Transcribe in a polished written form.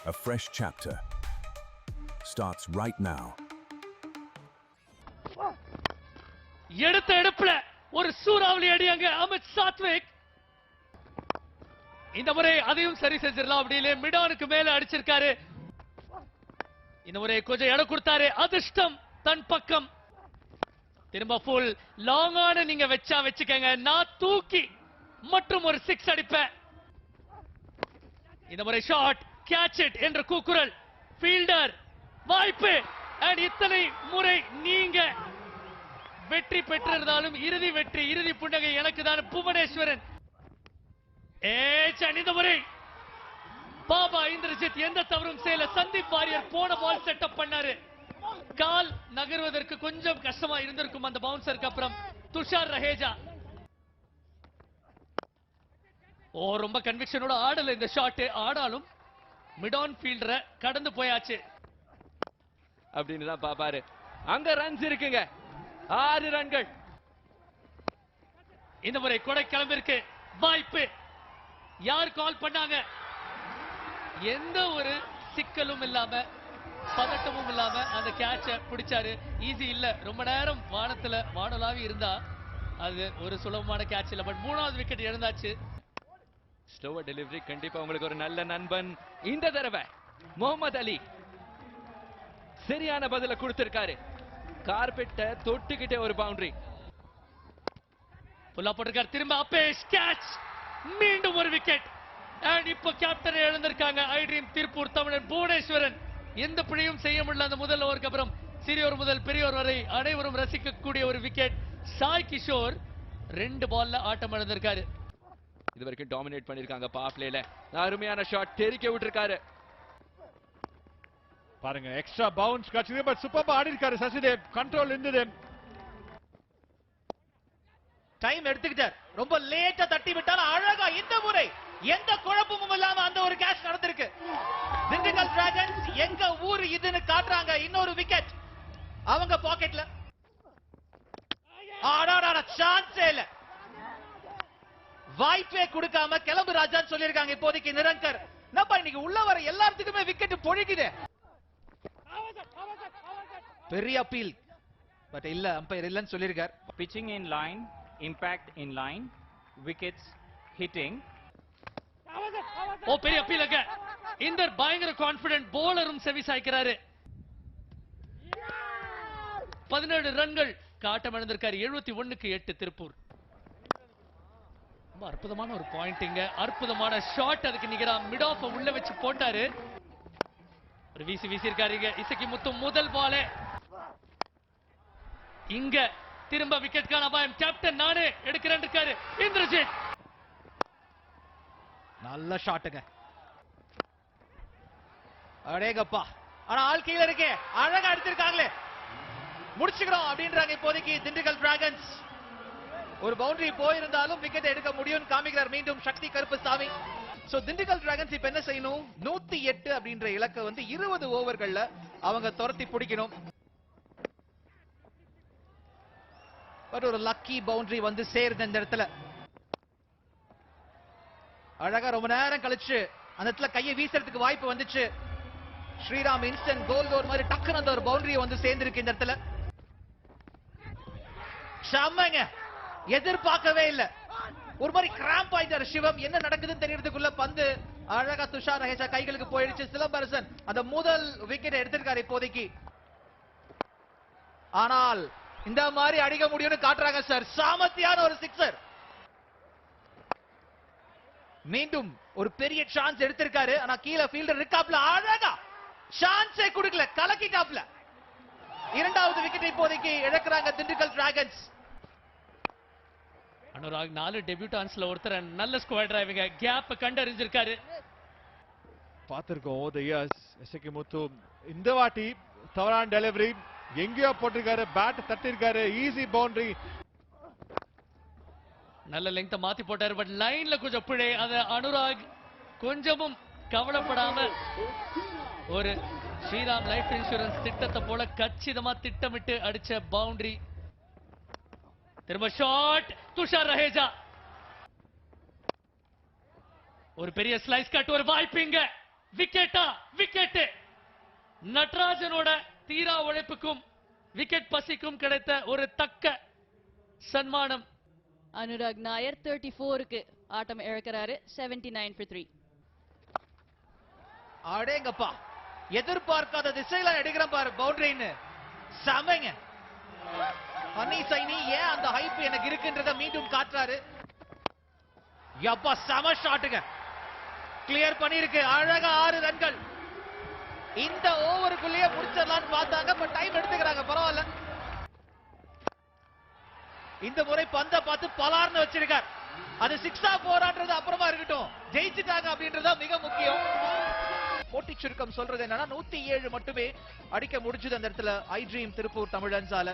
A fresh chapter starts right now. எடுத்த எடுப்புல ஒரு சூறாவளி அடி அங்க அமித் சாத்விக். இந்த முறை அதையும் சரி செஞ்சிடலாம் அப்படின்னு மிடானுக்கு மேல அடிச்சிருக்காரு. இந்த முறை கொஞ்சம் இடம் கொடுத்தாரு. அதிர்ஷ்டம் தன் பக்கம். திரும்ப ஃபுல் லாங்கான நீங்க வச்சுக்கங்க. நான் தூக்கி மற்றும் ஒரு 6 அடிப்பேன். இந்த முறை ஷாட் கேட்ச் இட் என்ற கூக்குரல். ஃபீல்டர் வாய்ப்பு. அண்ட் இத்தனை முறை நீங்க வெற்றி பெற்றிருந்தாலும் இறுதி வெற்றி இறுதி புன்னகை எனக்கு தான் புவனேஸ்வரன். இந்த முறை பாபா இந்திரஜித் எந்த தவறும் செய்யல. சந்தீப் வாரியர் போன பால் செட்டப் பண்ணாரு. கால் நகர்வதற்கு கொஞ்சம் கஷ்டமா இருந்திருக்கும் அந்த பவுன்சருக்கு அப்புறம். துஷார் ரஹேஜா ரொம்ப கன்விக்ஷனோட ஆடல இந்த ஷாட். ஆடாலும் மிடான் ஃபீல்டரை கடந்து போயாச்சு அப்படின்னு தான் பாப்பாரு. அங்க ரன்ஸ் இருக்குங்க, 6 ரன்கள். இந்த முறை கொடைக்கிழம்பிற்கு வாய்ப்பு. யார் கால் பண்ணாங்க? எந்த ஒரு சிக்கலும் இல்லாம பதட்டமும் இல்லாம அந்த கேட்ச பிடிச்சாரு. ஈஸி இல்ல, ரொம்ப நேரம் வானத்துல வானலாவி இருந்தா அது ஒரு சுலபமான கேட்ச் இல்ல. பட் 3வது விக்கெட் இழந்தாச்சு. ஸ்லோவர் டெலிவரி கண்டிப்பா உங்களுக்கு ஒரு நல்ல நண்பன். இந்த தடவை முகமது அலி சரியான பதில கொடுத்திருக்காரு. கார்பெட்ட தொட்டுக்கிட்டே ஒரு பவுண்டரி. புல்லா போட்டிருக்காரு. திரும்ப அப்பேஷ் கேட்ச். மீண்டும் ஒரு விக்கெட். அண்ட் இப்ப கேப்டனை இழந்திருக்காங்க ஐ ட்ரீம் திருப்பூர் தமிழன் புவனேஸ்வரன். எந்த பிழையும் செய்ய முடியல அந்த முதல் ஓவருக்கு அப்புறம். சிறியோர் முதல் பெரியோர் வரை அனைவரும் ரசிக்கக்கூடிய ஒரு விக்கெட். சாய் கிஷோர் 2 பால்ல ஆட்டம் இழந்திருக்காரு. இது வரைக்கும் டாமினேட் பண்ணிருக்காங்க பவர் பிளேல. அருமையான ஷாட் தெரிக்க விட்டுருக்காரு. பாருங்க, எக்ஸ்ட்ரா பவுன்ஸ் கிடைச்சது. பட் சூப்பரா ஆடி இருக்காரு சசிதேவ். கண்ட்ரோல் இருந்தது. டைம் எடுத்துக்கிட்டார். ரொம்ப லேட்டா தட்டி விட்டாலும் அழகா இந்த முறை எந்த குழப்பமும் இல்லாம அந்த ஒரு கேட்ச் நடந்திருக்கு. திண்டுக்கல் டிராகன்ஸ் எங்க ஊர் இதுன்னு காட்டுறாங்க. இன்னொரு விக்கெட் அவங்க பாக்கெட்ல. சான்ஸே இல்ல. வாய்ப்பே கொடுக்காம கிளம்பு ராஜான்னு சொல்லிருக்காங்க இப்போதைக்கு நிரங்கர். என்னப்பா இன்னைக்கு உள்ள வர எல்லாத்துக்குமே விக்கெட் பொழிக்குது. பெரிய அப்பீல். பட் இல்ல, அம்பையர் இல்லன்னு சொல்லிருக்கார். Pitching in line, impact in line, wickets hitting. பெரிய அப்பீலுங்க. இந்தர் பயங்கர கான்பிடன்ட். போலரும் செவி சாய்க்கிறாரு. 17 ரன்கள் காட்டம் இழந்திருக்காரு. 71க்கு 8 திருப்பூர். ரொம்ப அற்புதமான ஒரு பாயிண்டிங்க. அற்புதமான ஷாட். அதுக்கு நிகரா மிட் ஆஃப் உள்ள வச்சு போட்டாரு. ஒரு வீசி இருக்காருங்க இசக்கி முத்து. முதல் பாலே இங்க திரும்ப விக்கெட்கான அபாயம். கேப்டன் நானே எடுக்கிறேன் இருக்காரு இந்திரஜித். நல்ல ஷாட்டுங்க. அடேங்கப்பா. ஆனா ஆள் கீழ இருக்கே. அழகா எடுத்திருக்காங்களே. முடிச்சுக்கிறோம் அப்படின்றாங்க இப்போதைக்கு திண்டுக்கல் டிராகன்ஸ். ஒரு பவுண்டரி போயிருந்தாலும் விக்கெட் எடுக்க முடியும் காமிக்கிறார் மீண்டும் சக்தி கருப்புசாமி. சோ திண்டுக்கல் டிராகன்ஸ் இப்ப என்ன செய்யணும்? 108 அப்படின்ற இலக்கை 20 ஓவர்கள்ல அவங்க துரத்தி பிடிக்கணும். பட் ஒரு லக்கி பவுண்டரி சேருது இந்த இடத்துல. அழகா ரொம்ப நேரம் கழிச்சு அந்த இடத்துல கையை வீசுறதுக்கு வாய்ப்பு வந்துச்சு. ஸ்ரீராம் இன்ஸ்டன்ட் கோல் கோல் மாதிரி டக்குன்னு அந்த ஒரு பவுண்டரி சேர்ந்திருக்கு இந்த இடத்துல. செம்மங்க. எதிர்பார்க்கவே இல்ல. ஒரு மாதிரி கிராம்ப் ஆயிட்டாரு சிவம். என்ன நடக்குதுன்னு தெரியறதுக்குள்ள பந்து அழகா துஷார் ரஹேஜா கைகளுக்கு போயிடுச்சு. சிலம்பரசன் அந்த முதல் விக்கெட் எடுத்திருக்காரு இப்போதைக்கு. ஆனால் இந்த மாதிரி அடிக்க முடியும்னு காட்டுறாங்க சார். சாமர்த்தியான ஒரு சிக்ஸர். மீண்டும் ஒரு பெரிய சான்ஸ் எடுத்திருக்காரு. ஆனா கீழே ஃபீல்டர் இருக்காப்ல. அழகா சான்ஸே கொடுக்கல, கலக்கிட்டாப்ல. 2வது விக்கெட் இப்போதைக்கு இழக்கிறாங்க திண்டுக்கல் டிராகன்ஸ். அனுராக் 4 டெபியூட்டான்ஸ்ல ஒருத்தர் நல்ல ஸ்குவாட் டிரைவிங்க. கேப் கண்டறிஞ்சிருக்காரு. பார்த்திருக்கோம் ஓ தி இயர்ஸ். எஸ்கே முத்து இந்த வாட்டி தவறான டெலிவரி எங்கேயோ போட்டிருக்காரு. பேட் தட்டிருக்காரு. Easy boundary. நல்ல லெங்த் மாத்தி போட்டாரு. பட் லைன்ல கொஞ்சம் பிழை. அது அனுராக் கொஞ்சமும் கவலைப்படாம ஒரு ஸ்ரீராம் லைஃப் இன்சூரன்ஸ் திட்டத்தை போல கச்சிதமா திட்டமிட்டு அடிச்ச பவுண்டரி. திரும்ப ஷாட். துஷார் ரஹேஜா ஒரு பெரிய ஸ்லைஸ் கட். ஒரு வாய்ப்பு இங்க. விக்கெட்டா விக்கெட். நட்ராஜனோட தீரா உழைப்புக்கும் விக்கெட் பசிக்கும் கிடைத்த ஒரு தக்க சன்மானம். அனுராக் நாயர் 34க்கு ஆட்டம் இழக்கிறாரு. 79 for 3. அடேங்கப்பா, எதிர்பார்க்காத திசையில எடுக்கிற பாரு பவுண்டரின்னு. சமைங்க ஹனி சைனி, ஏன் அந்த ஹைப் எனக்கு இருக்குன்றத மீண்டும் காட்டுறாரு. யப்பா சம ஷாட்டுங்க, கிளியர் பண்ணிருக்கு. அழகா 6 ரன்கள். இந்த ஓவருக்குள்ளேயே முடிச்சிடலாம்னு பார்த்தாங்க, பட் டைம் எடுத்துக்கிறாங்க, பரவாயில்ல. இந்த முறை பந்த பார்த்து பலார்னு வச்சிருக்கார். அது 6 4 அப்புறமா இருக்கட்டும், ஜெயிச்சுட்டாங்க அப்படின்றதா மிக முக்கியம். போட்டி சுருக்கம் சொல்றது என்னன்னா 107 மட்டுமே அடிக்க முடிஞ்சது அந்த இடத்துல ஐ ட்ரீம் திருப்பூர் தமிழன்ஸால.